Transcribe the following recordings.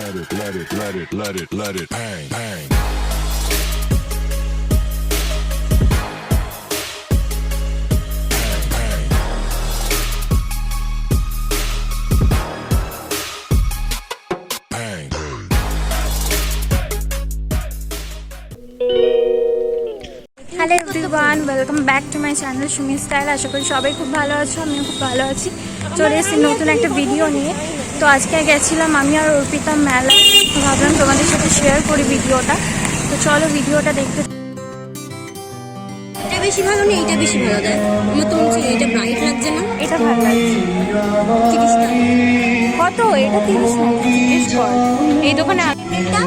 let it bang, bang. Hello everyone, welcome back to my channel Sumi Style. আশা করি সবাই খুব ভালো আছো, আমিও খুব ভালো আছি। চলে এসেছি নতুন একটা ভিডিও নিয়ে। তো আজকে গেছিলাম আমি আর অর্পিতা মেলা, ভাবলাম তোমাদের সাথে শেয়ার করি ভিডিওটা। তো চলো ভিডিওটা দেখতে। এটা বেশি ভালো না এটা বেশি ভালো দেয়? আমার তো মনে এটা ব্রাইট লাগছে না, এটা ভালো লাগছে। 30 টাকা কত? এটা 30 টাকা। জিজ্ঞেস কর এই দোকানে। এটা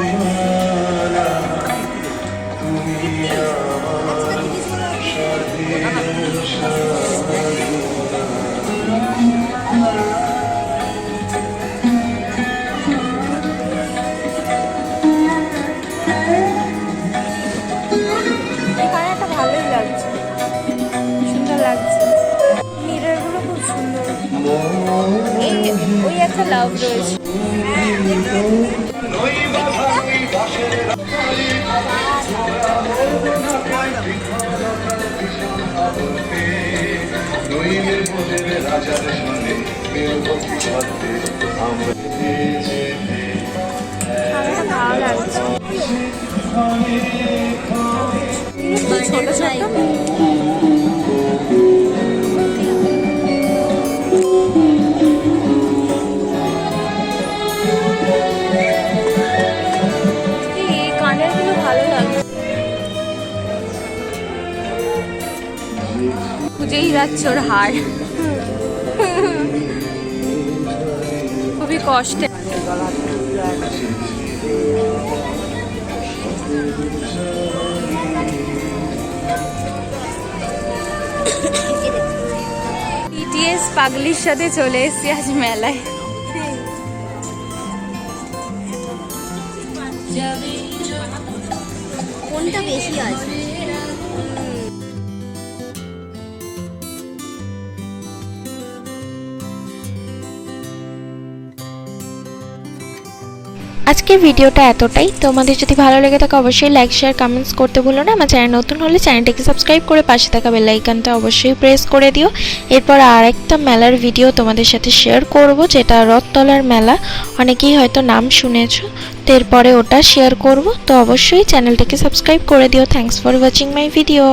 কালারটা ভালোই লাগছে, সুন্দর লাগছে। মিররগুলো খুব সুন্দর। এই ওই একটা লাভ রয়েছে। ভালো লাগছে। ছোট ছোট কানেরগুলো ভালো লাগছে। খুঁজেই যাচ্ছে ওর হার, খুবই কষ্টে। টিটিএস পাগলির সাথে চলে এসেছি আজ মেলায়। কোনটা বেশি আছে? আজকের ভিডিওটা এতটাই। তোমাদের যদি ভালো লেগে থাকে অবশ্যই লাইক শেয়ার কমেন্টস করতে ভুলো না। আমার চ্যানেল নতুন হলে চ্যানেলটাকে সাবস্ক্রাইব করে পাশে থাকা বেল আইকনটা অবশ্যই প্রেস করে দিও। এরপর আরেকটা মেলার ভিডিও তোমাদের সাথে শেয়ার করব, যেটা রথতলার মেলা। অনেকেই হয়তো নাম শুনেছো, তো এরপরে ওটা শেয়ার করব। তো অবশ্যই চ্যানেলটাকে সাবস্ক্রাইব করে দিও। Thanks for watching my video.